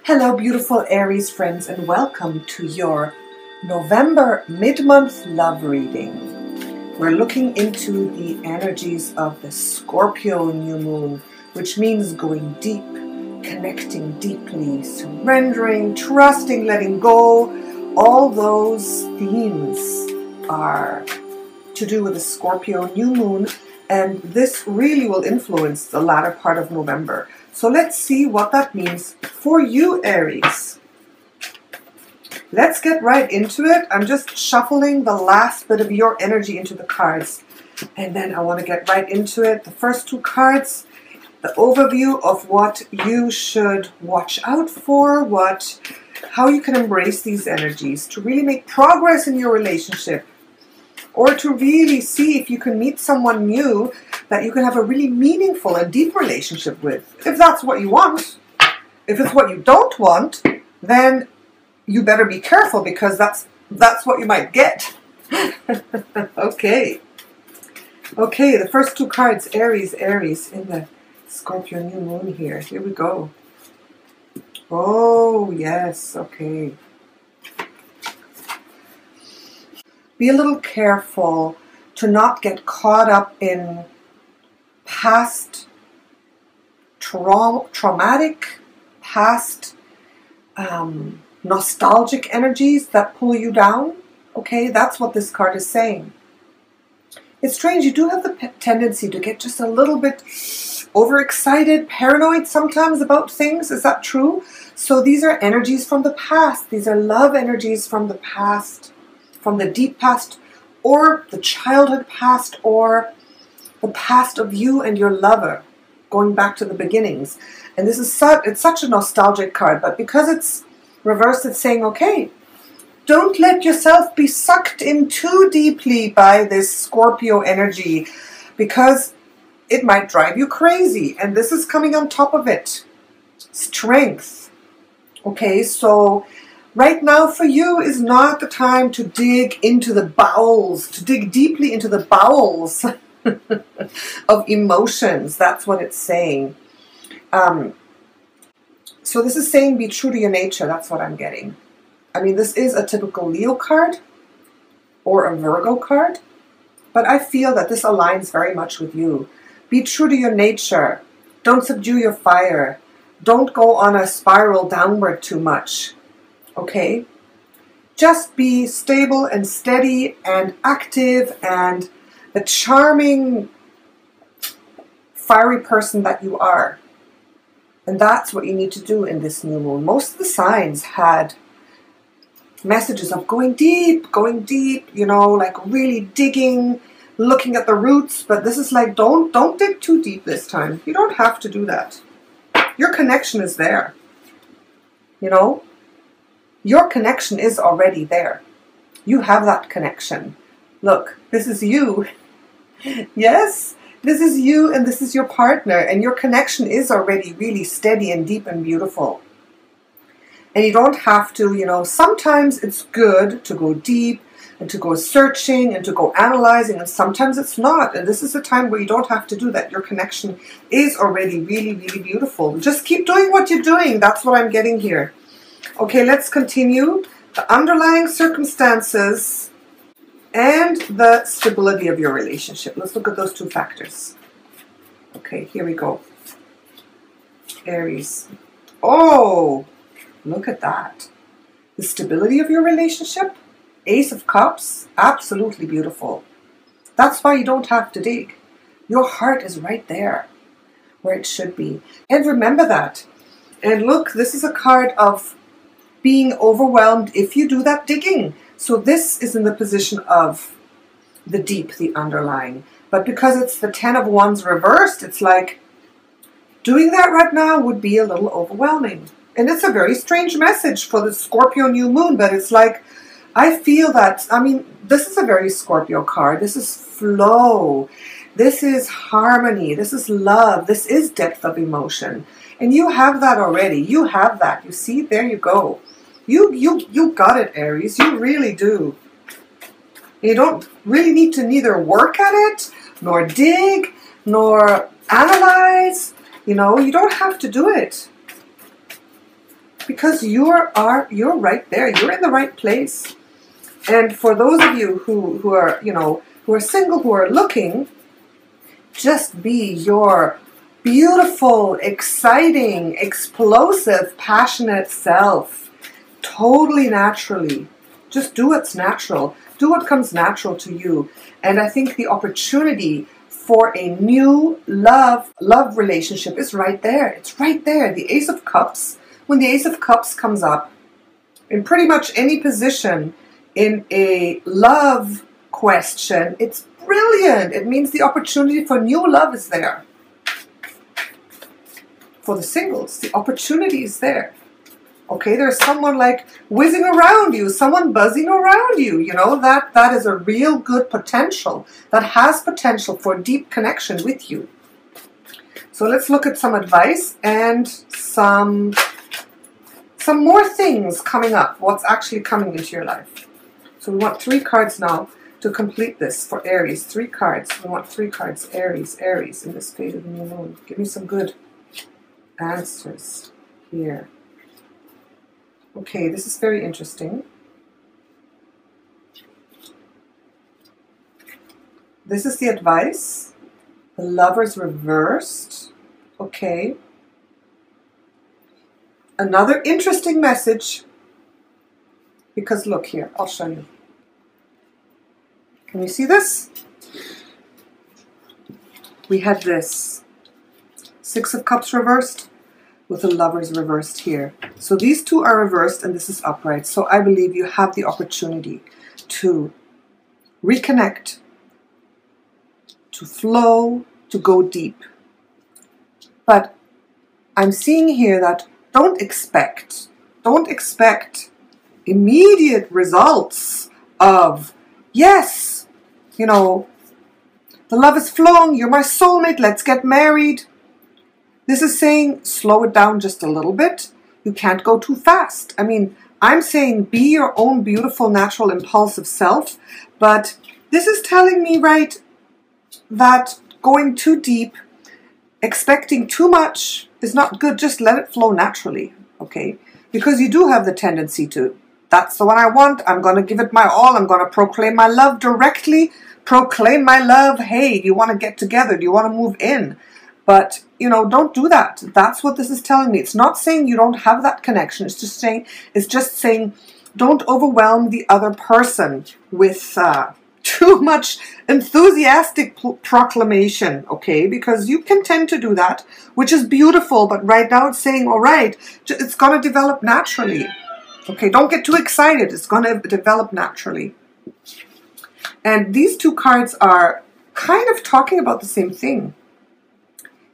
Hello beautiful Aries friends, and welcome to your November mid-month love reading. We're looking into the energies of the Scorpio new moon, which means going deep, connecting deeply, surrendering, trusting, letting go. All those themes are to do with the Scorpio new moon, and this really will influence the latter part of November. So let's see what that means for you, Aries. Let's get right into it. I'm just shuffling the last bit of your energy into the cards, and then I want to get right into it. The first two cards, the overview of what you should watch out for, how you can embrace these energies to really make progress in your relationship, or to really see if you can meet someone new that you can have a really meaningful and deep relationship with, if that's what you want. If it's what you don't want, then you better be careful, because that's what you might get. Okay, the first two cards, Aries in the Scorpio new moon here. Here we go. Oh, yes, okay. Be a little careful to not get caught up in past traumatic, past nostalgic energies that pull you down. Okay, that's what this card is saying. It's strange, you do have the tendency to get just a little bit overexcited, paranoid sometimes about things. Is that true? So these are energies from the past. These are love energies from the past, from the deep past, or the childhood past, or the past of you and your lover, going back to the beginnings. And this is it's such a nostalgic card, but because it's reversed, it's saying, okay, don't let yourself be sucked in too deeply by this Scorpio energy, because it might drive you crazy. And this is coming on top of it. Strength. Okay, so right now for you is not the time to dig into the bowels, to dig deeply into the bowels of emotions. That's what it's saying. So this is saying be true to your nature. That's what I'm getting. I mean, this is a typical Leo card or a Virgo card, but I feel that this aligns very much with you. Be true to your nature. Don't subdue your fire. Don't go on a spiral downward too much. Okay? Just be stable and steady and active and the charming, fiery person that you are. And that's what you need to do in this new moon. Most of the signs had messages of going deep, you know, like really digging, looking at the roots. But this is like, don't dig too deep this time. You don't have to do that. Your connection is there. You know, your connection is already there. You have that connection. Look, this is you. Yes, this is you, and this is your partner, and your connection is already really steady and deep and beautiful. And you don't have to, you know, sometimes it's good to go deep and to go searching and to go analyzing, and sometimes it's not. And this is a time where you don't have to do that. Your connection is already really, really beautiful. Just keep doing what you're doing. That's what I'm getting here. Okay, let's continue. The underlying circumstances and the stability of your relationship. Let's look at those two factors. Okay, here we go. Aries. Oh, look at that. The stability of your relationship. Ace of Cups. Absolutely beautiful. That's why you don't have to dig. Your heart is right there where it should be. And remember that. And look, this is a card of being overwhelmed if you do that digging. So this is in the position of the deep, the underlying. But because it's the 10 of Wands reversed, it's like doing that right now would be a little overwhelming. And it's a very strange message for the Scorpio new moon, but it's like, I feel that, I mean, this is a very Scorpio card. This is flow. This is harmony. This is love. This is depth of emotion. And you have that already. You have that. You see, there you go. You got it, Aries. You really do. You don't really need to neither work at it, nor dig, nor analyze. You know, you don't have to do it. because you're right there. You're in the right place. And for those of you who are, you know, who are single, who are looking, just be your beautiful, exciting, explosive, passionate self. Totally naturally. Just do what's natural. Do what comes natural to you. And I think the opportunity for a new love relationship is right there. It's right there. The Ace of Cups. When the Ace of Cups comes up, in pretty much any position in a love question, it's brilliant. It means the opportunity for new love is there. For the singles, the opportunity is there. Okay, there's someone like whizzing around you, someone buzzing around you, you know, that is a real good potential, that has potential for deep connection with you. So let's look at some advice and some more things coming up, what's actually coming into your life. So we want 3 cards now to complete this for Aries. 3 cards. We want 3 cards. Aries in this phase of the new moon. Give me some good answers here. Okay, this is very interesting. This is the advice. The Lovers reversed. Okay. Another interesting message. Because look here, I'll show you. Can you see this? We had this 6 of Cups reversed with the Lovers reversed here. So these 2 are reversed and this is upright. So I believe you have the opportunity to reconnect, to flow, to go deep. But I'm seeing here that don't expect immediate results of, yes, you know, the love is flowing, you're my soulmate, let's get married. This is saying slow it down just a little bit. You can't go too fast. I mean, I'm saying be your own beautiful, natural, impulsive self. But this is telling me, right, that going too deep, expecting too much is not good. Just let it flow naturally, okay? Because you do have the tendency to, that's the one I want, I'm going to give it my all, I'm going to proclaim my love directly, proclaim my love, hey, do you want to get together? Do you want to move in? But, you know, don't do that. That's what this is telling me. It's not saying you don't have that connection. It's just saying don't overwhelm the other person with too much enthusiastic proclamation, okay? Because you can tend to do that, which is beautiful. But right now it's saying, all right, it's going to develop naturally. Okay, don't get too excited. It's going to develop naturally. And these 2 cards are kind of talking about the same thing.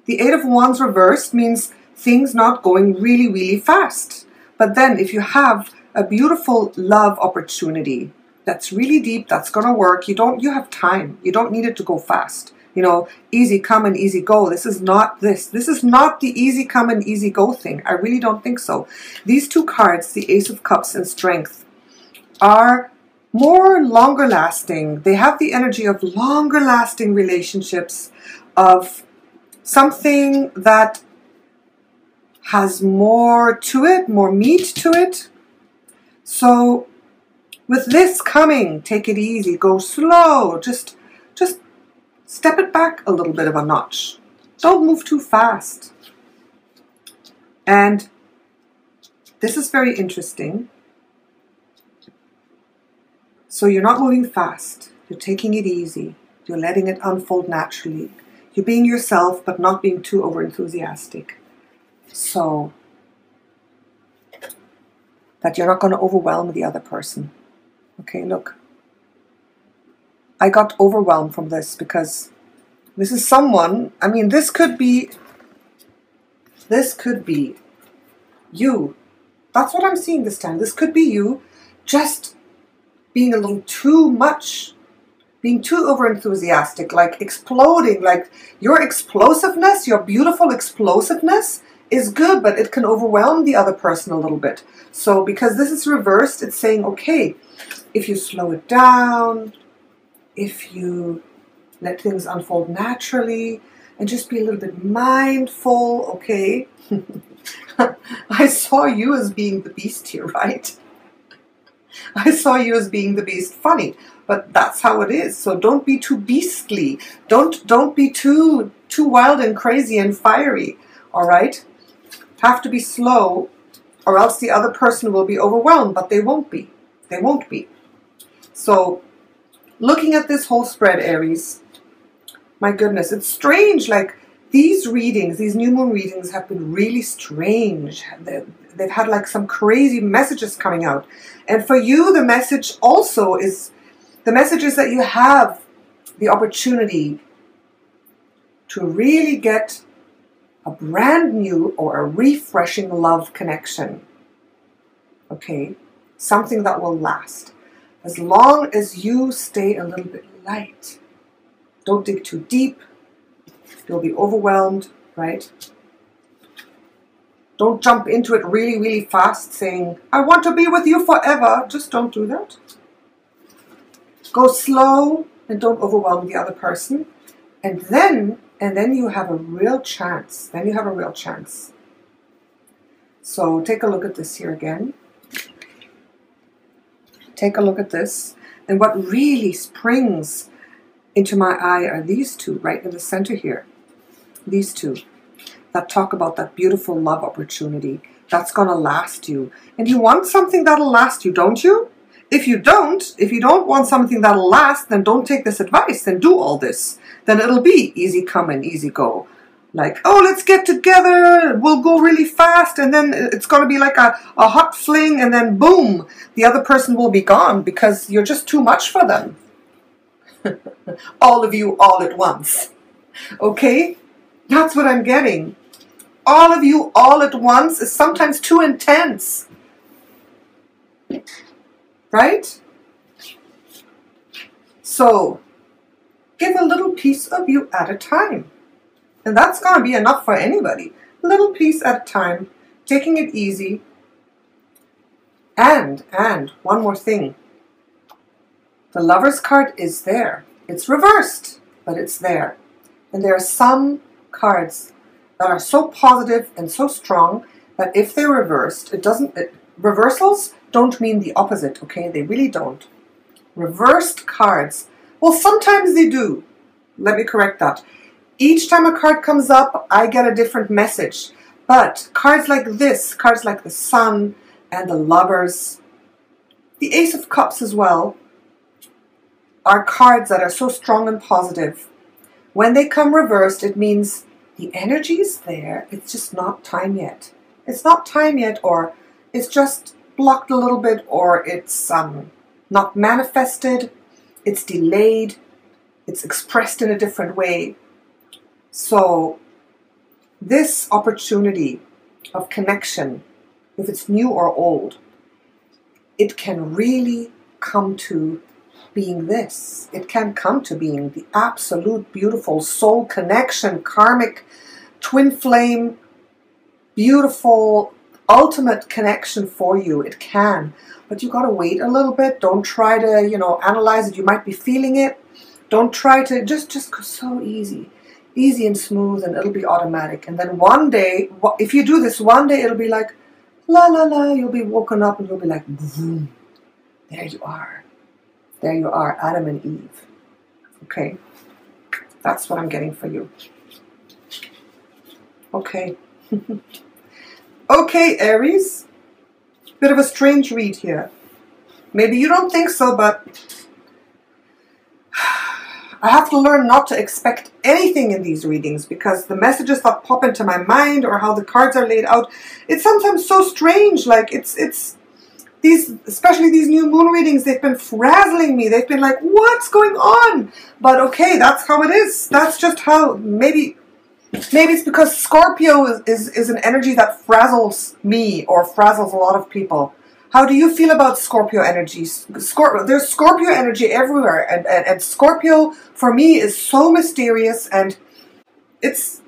The 8 of Wands reversed means things not going really, really fast. But then if you have a beautiful love opportunity that's really deep, that's going to work, you have time. You don't need it to go fast. You know, easy come and easy go. This is not this. This is not the easy come and easy go thing. I really don't think so. These 2 cards, the Ace of Cups and Strength, are more longer lasting. They have the energy of longer lasting relationships, of something that has more to it, more meat to it. So with this coming, take it easy, go slow, just step it back a little bit of a notch. Don't move too fast. And this is very interesting. So you're not moving fast, you're taking it easy, you're letting it unfold naturally. You're being yourself, but not being too over-enthusiastic. So that you're not going to overwhelm the other person. Okay, look. I got overwhelmed from this because this is someone, I mean, this could be you. That's what I'm seeing this time. This could be you just being a little too much. Being too over-enthusiastic, like exploding, like your explosiveness, your beautiful explosiveness is good, but it can overwhelm the other person a little bit. So because this is reversed, it's saying, okay, if you slow it down, if you let things unfold naturally, and just be a little bit mindful, okay? I saw you as being the beast here, right? I saw you as being the beast. Funny, but that's how it is. So don't be too beastly. Don't be too wild and crazy and fiery. All right? Have to be slow, or else the other person will be overwhelmed, but they won't be. They won't be. So looking at this whole spread, Aries, my goodness, it's strange. Like these readings, these new moon readings have been really strange. They've had like some crazy messages coming out. And for you, the message also is, the message is that you have the opportunity to really get a brand new or a refreshing love connection. Okay? Something that will last. As long as you stay a little bit light. Don't dig too deep. You'll be overwhelmed, right? Don't jump into it really, really fast saying, I want to be with you forever. Just don't do that. Go slow and don't overwhelm the other person. And then you have a real chance. Then you have a real chance. So take a look at this here again. Take a look at this. And what really springs into my eye are these two right in the center here. These two that talk about that beautiful love opportunity that's going to last you. And you want something that'll last you, don't you? If you don't want something that'll last, then don't take this advice. Then do all this. Then it'll be easy come and easy go. Like, oh, let's get together. We'll go really fast. And then it's going to be like a hot fling. And then boom, the other person will be gone because you're just too much for them. All of you all at once. Okay? That's what I'm getting. All of you all at once is sometimes too intense. Right? So, give a little piece of you at a time. And that's going to be enough for anybody. A little piece at a time. Taking it easy. And one more thing. The Lover's card is there. It's reversed, but it's there. And there are some cards that are so positive and so strong that if they're reversed, reversals don't mean the opposite, okay? They really don't. Reversed cards, well, sometimes they do. Let me correct that. Each time a card comes up, I get a different message. But cards like this, cards like the Sun and the Lovers, the Ace of Cups as well, are cards that are so strong and positive. When they come reversed, it means the energy is there. It's just not time yet. It's not time yet, or it's just blocked a little bit, or it's not manifested. It's delayed. It's expressed in a different way. So this opportunity of connection, if it's new or old, it can really come to being this. It can come to being the absolute beautiful soul connection, karmic, twin flame, beautiful, ultimate connection for you. It can. But you got to wait a little bit. Don't try to, analyze it. You might be feeling it. Don't try to, just go so easy. Easy and smooth, and it'll be automatic. And then one day, if you do this one day, it'll be like, la la la, you'll be woken up and you'll be like, boom, there you are. There you are, Adam and Eve. Okay, that's what I'm getting for you. Okay. Okay, Aries. Bit of a strange read here. Maybe you don't think so, but I have to learn not to expect anything in these readings, because the messages that pop into my mind or how the cards are laid out, it's sometimes so strange. Like it's these, especially these new moon readings, they've been frazzling me. They've been like, what's going on? But okay, that's how it is. That's just how, maybe it's because Scorpio is an energy that frazzles me or frazzles a lot of people. How do you feel about Scorpio energies? There's Scorpio energy everywhere, and Scorpio for me is so mysterious, and it's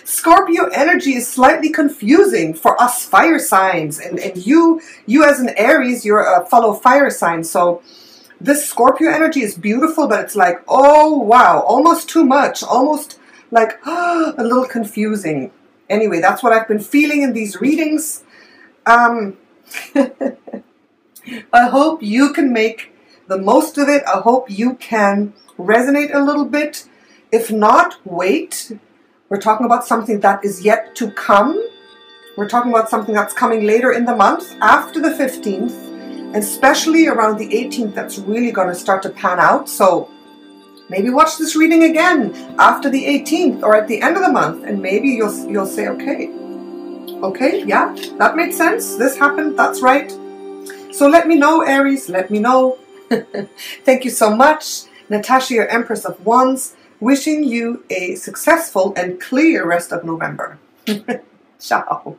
Scorpio energy is slightly confusing for us fire signs, and you as an Aries, you're a fellow fire sign, so this Scorpio energy is beautiful, but it's like, oh wow, almost too much, almost like a little confusing. Anyway, that's what I've been feeling in these readings. I hope you can make the most of it. I hope you can resonate a little bit. If not, wait. We're talking about something that is yet to come. We're talking about something that's coming later in the month, after the 15th, and especially around the 18th, that's really going to start to pan out. So maybe watch this reading again after the 18th or at the end of the month, and maybe you'll say, okay, yeah, that made sense. This happened. That's right. So let me know, Aries. Let me know. Thank you so much. Natasha, your Empress of Wands, wishing you a successful and clear rest of November. Ciao.